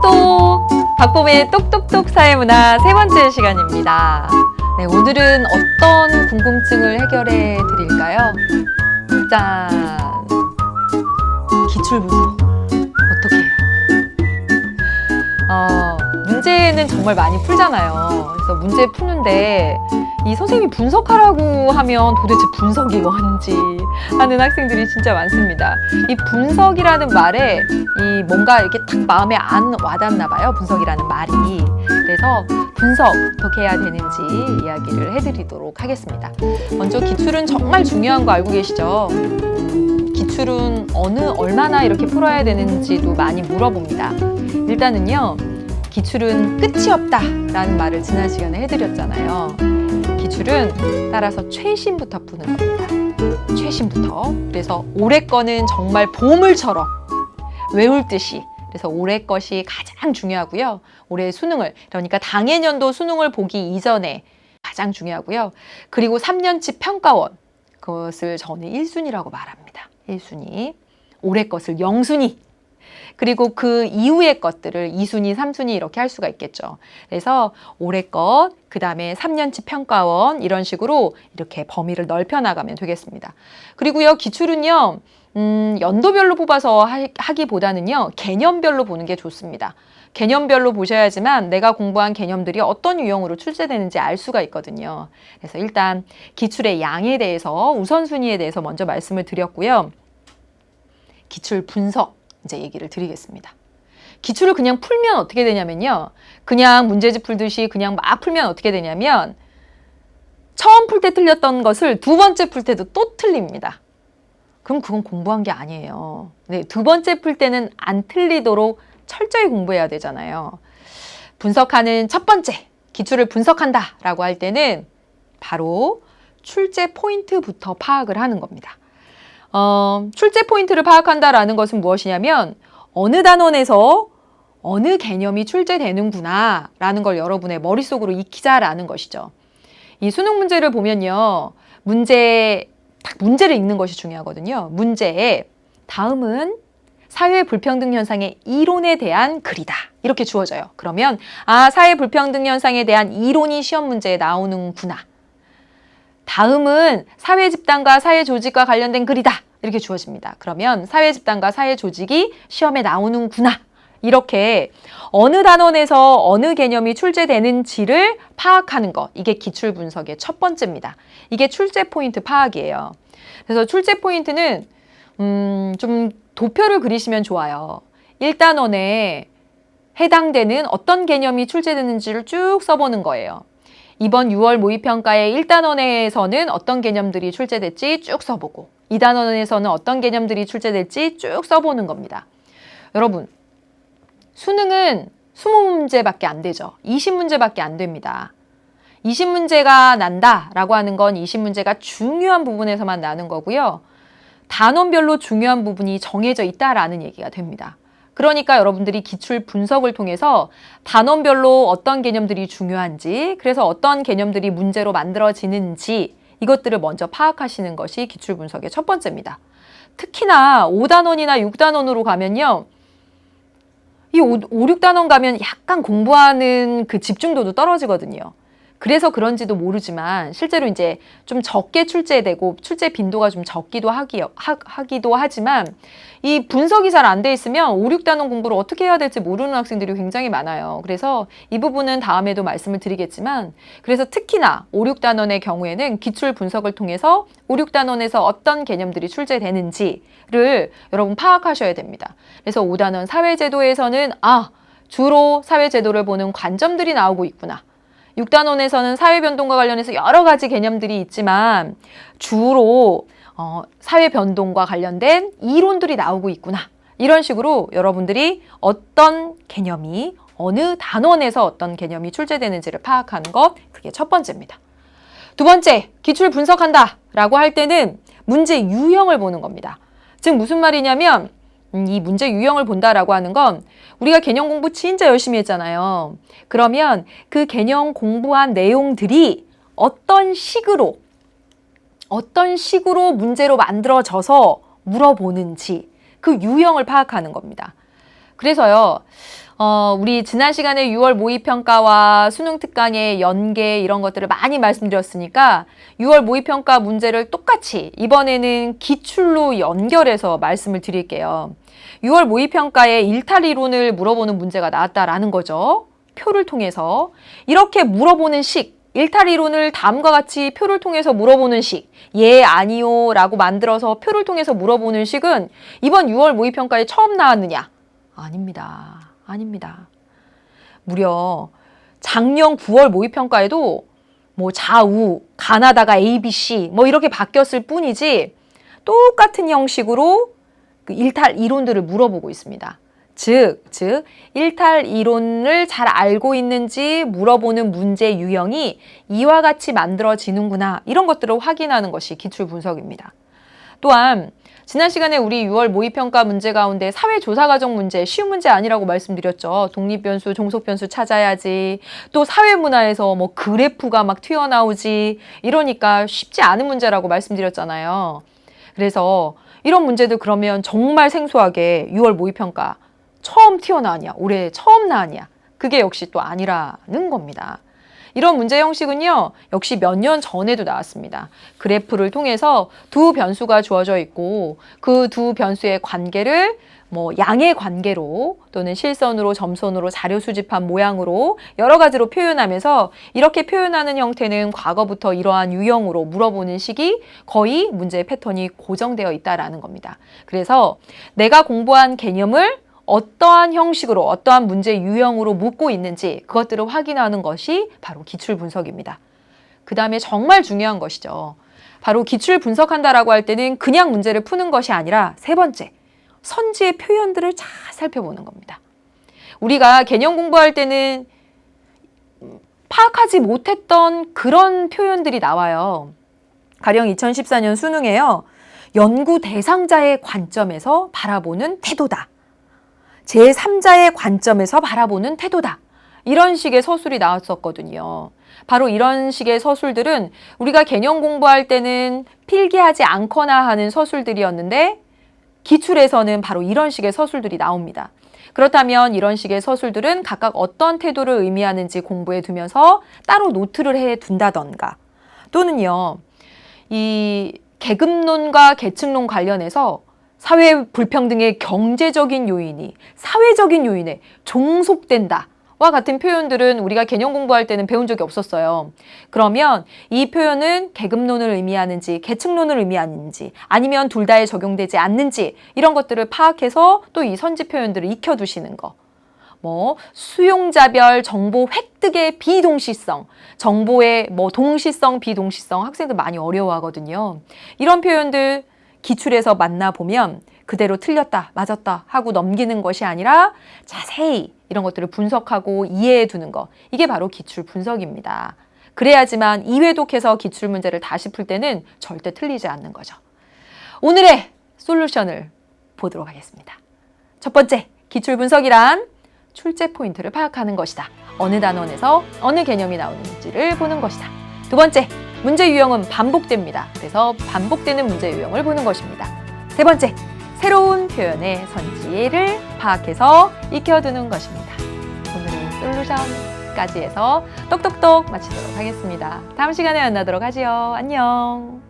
똑똑똑! 박봄의 똑똑똑 사회문화 세 번째 시간입니다. 네, 오늘은 어떤 궁금증을 해결해 드릴까요? 짠! 기출분석. 어떻게 해야 할까요? 문제는 정말 많이 풀잖아요. 그래서 문제 푸는데 이 선생님이 분석하라고 하면 도대체 분석이 뭔지 하는 학생들이 진짜 많습니다. 이 분석이라는 말에 이 뭔가 이렇게 딱 마음에 안 와닿나 봐요. 분석이라는 말이. 그래서 분석 어떻게 해야 되는지 이야기를 해드리도록 하겠습니다. 먼저 기출은 정말 중요한 거 알고 계시죠? 기출은 얼마나 이렇게 풀어야 되는지도 많이 물어봅니다. 일단은요, 기출은 끝이 없다라는 말을 지난 시간에 해드렸잖아요. 기출은 따라서 최신부터 푸는 겁니다. 최신부터. 그래서 올해 거는 정말 보물처럼 외울 듯이. 그래서 올해 것이 가장 중요하고요. 올해 수능을, 그러니까 당해년도 수능을 보기 이전에 가장 중요하고요. 그리고 3년치 평가원, 그것을 저는 1순위라고 말합니다. 1순위. 올해 것을 0순위. 그리고 그 이후의 것들을 2순위, 3순위 이렇게 할 수가 있겠죠. 그래서 올해 것, 그 다음에 3년치 평가원 이런 식으로 이렇게 범위를 넓혀 나가면 되겠습니다. 그리고요, 기출은요, 연도별로 뽑아서 하기보다는요, 개념별로 보는 게 좋습니다. 개념별로 보셔야지만 내가 공부한 개념들이 어떤 유형으로 출제되는지 알 수가 있거든요. 그래서 일단 기출의 양에 대해서 우선순위에 대해서 먼저 말씀을 드렸고요. 기출 분석 이제 얘기를 드리겠습니다. 기출을 그냥 풀면 어떻게 되냐면요. 그냥 문제집 풀듯이 그냥 막 풀면 어떻게 되냐면 처음 풀 때 틀렸던 것을 두 번째 풀 때도 또 틀립니다. 그럼 그건 공부한 게 아니에요. 네, 두 번째 풀 때는 안 틀리도록 철저히 공부해야 되잖아요. 분석하는 첫 번째, 기출을 분석한다라고 할 때는 바로 출제 포인트부터 파악을 하는 겁니다. 출제 포인트를 파악한다라는 것은 무엇이냐면 어느 단원에서 어느 개념이 출제되는구나 라는 걸 여러분의 머릿속으로 익히자라는 것이죠. 이 수능 문제를 보면요. 문제를 읽는 것이 중요하거든요. 문제에 다음은 사회 불평등 현상의 이론에 대한 글이다. 이렇게 주어져요. 그러면 사회 불평등 현상에 대한 이론이 시험 문제에 나오는구나. 다음은 사회 집단과 사회 조직과 관련된 글이다. 이렇게 주어집니다. 그러면 사회 집단과 사회 조직이 시험에 나오는구나. 이렇게 어느 단원에서 어느 개념이 출제되는지를 파악하는 것. 이게 기출 분석의 첫 번째입니다. 이게 출제 포인트 파악이에요. 그래서 출제 포인트는 좀 도표를 그리시면 좋아요. 1단원에 해당되는 어떤 개념이 출제되는지를 쭉 써보는 거예요. 이번 6월 모의평가의 1단원에서는 어떤 개념들이 출제됐지 쭉 써보고 2단원에서는 어떤 개념들이 출제될지 쭉 써보는 겁니다. 여러분, 수능은 20문제밖에 안 되죠. 20문제밖에 안 됩니다. 20문제가 난다라고 하는 건 20문제가 중요한 부분에서만 나는 거고요. 단원별로 중요한 부분이 정해져 있다라는 얘기가 됩니다. 그러니까 여러분들이 기출 분석을 통해서 단원별로 어떤 개념들이 중요한지, 그래서 어떤 개념들이 문제로 만들어지는지 이것들을 먼저 파악하시는 것이 기출 분석의 첫 번째입니다. 특히나 5단원이나 6단원으로 가면요. 이 5, 6단원 가면 약간 공부하는 그 집중도도 떨어지거든요. 그래서 그런지도 모르지만 실제로 이제 좀 적게 출제되고 출제 빈도가 좀 적기도 하기도 하지만 이 분석이 잘 안 돼 있으면 5, 6단원 공부를 어떻게 해야 될지 모르는 학생들이 굉장히 많아요. 그래서 이 부분은 다음에도 말씀을 드리겠지만 그래서 특히나 5, 6단원의 경우에는 기출 분석을 통해서 5, 6단원에서 어떤 개념들이 출제되는지를 여러분 파악하셔야 됩니다. 그래서 5단원 사회제도에서는 주로 사회제도를 보는 관점들이 나오고 있구나. 6단원에서는 사회변동과 관련해서 여러 가지 개념들이 있지만 주로 사회변동과 관련된 이론들이 나오고 있구나. 이런 식으로 여러분들이 어떤 개념이 어느 단원에서 어떤 개념이 출제되는지를 파악하는 것, 그게 첫 번째입니다. 두 번째, 기출 분석한다 라고 할 때는 문제 유형을 보는 겁니다. 즉 무슨 말이냐면 이 문제 유형을 본다라고 하는 건 우리가 개념 공부 진짜 열심히 했잖아요. 그러면 그 개념 공부한 내용들이 어떤 식으로 문제로 만들어져서 물어보는지 그 유형을 파악하는 겁니다. 그래서요, 우리 지난 시간에 6월 모의평가와 수능 특강의 연계 이런 것들을 많이 말씀드렸으니까 6월 모의평가 문제를 똑같이 이번에는 기출로 연결해서 말씀을 드릴게요. 6월 모의평가에 일탈이론을 물어보는 문제가 나왔다라는 거죠. 표를 통해서. 이렇게 물어보는 식, 일탈이론을 다음과 같이 표를 통해서 물어보는 식, 예, 아니요 라고 만들어서 표를 통해서 물어보는 식은 이번 6월 모의평가에 처음 나왔느냐? 아닙니다. 아닙니다. 무려 작년 9월 모의평가에도 뭐 좌우, 가나다가 ABC 뭐 이렇게 바뀌었을 뿐이지 똑같은 형식으로 그 일탈 이론들을 물어보고 있습니다. 즉 일탈 이론을 잘 알고 있는지 물어보는 문제 유형이 이와 같이 만들어지는구나 이런 것들을 확인하는 것이 기출 분석입니다. 또한 지난 시간에 우리 6월 모의평가 문제 가운데 사회조사과정 문제 쉬운 문제 아니라고 말씀드렸죠. 독립변수, 종속변수 찾아야지. 또 사회문화에서 뭐 그래프가 막 튀어나오지. 이러니까 쉽지 않은 문제라고 말씀드렸잖아요. 그래서 이런 문제들 그러면 정말 생소하게 6월 모의평가 처음 튀어나왔냐, 올해 처음 나왔냐. 그게 역시 또 아니라는 겁니다. 이런 문제 형식은요, 역시 몇 년 전에도 나왔습니다. 그래프를 통해서 두 변수가 주어져 있고 그 두 변수의 관계를 뭐 양의 관계로 또는 실선으로 점선으로 자료 수집한 모양으로 여러 가지로 표현하면서 이렇게 표현하는 형태는 과거부터 이러한 유형으로 물어보는 식이 거의 문제의 패턴이 고정되어 있다라는 겁니다. 그래서 내가 공부한 개념을 어떠한 형식으로 어떠한 문제 유형으로 묻고 있는지 그것들을 확인하는 것이 바로 기출 분석입니다. 그 다음에 정말 중요한 것이죠. 바로 기출 분석한다라고 할 때는 그냥 문제를 푸는 것이 아니라 세 번째, 선지의 표현들을 잘 살펴보는 겁니다. 우리가 개념 공부할 때는 파악하지 못했던 그런 표현들이 나와요. 가령 2014년 수능에요. 연구 대상자의 관점에서 바라보는 태도다. 제3자의 관점에서 바라보는 태도다. 이런 식의 서술이 나왔었거든요. 바로 이런 식의 서술들은 우리가 개념 공부할 때는 필기하지 않거나 하는 서술들이었는데 기출에서는 바로 이런 식의 서술들이 나옵니다. 그렇다면 이런 식의 서술들은 각각 어떤 태도를 의미하는지 공부해 두면서 따로 노트를 해 둔다던가 또는요. 이 계급론과 계층론 관련해서 사회 불평등의 경제적인 요인이 사회적인 요인에 종속된다. 와 같은 표현들은 우리가 개념 공부할 때는 배운 적이 없었어요. 그러면 이 표현은 계급론을 의미하는지 계층론을 의미하는지 아니면 둘 다에 적용되지 않는지 이런 것들을 파악해서 또 이 선지 표현들을 익혀두시는 거. 뭐 수용자별 정보 획득의 비동시성, 정보의 뭐 동시성, 비동시성 학생들 많이 어려워하거든요. 이런 표현들 기출에서 만나보면 그대로 틀렸다, 맞았다 하고 넘기는 것이 아니라 자세히 이런 것들을 분석하고 이해해 두는 거. 이게 바로 기출 분석입니다. 그래야지만 이회독해서 기출 문제를 다시 풀 때는 절대 틀리지 않는 거죠. 오늘의 솔루션을 보도록 하겠습니다. 첫 번째, 기출 분석이란 출제 포인트를 파악하는 것이다. 어느 단원에서 어느 개념이 나오는지를 보는 것이다. 두 번째, 문제 유형은 반복됩니다. 그래서 반복되는 문제 유형을 보는 것입니다. 세 번째, 새로운 표현의 선지를 파악해서 익혀두는 것입니다. 오늘의 솔루션까지 해서 똑똑똑 마치도록 하겠습니다. 다음 시간에 만나도록 하지요. 안녕.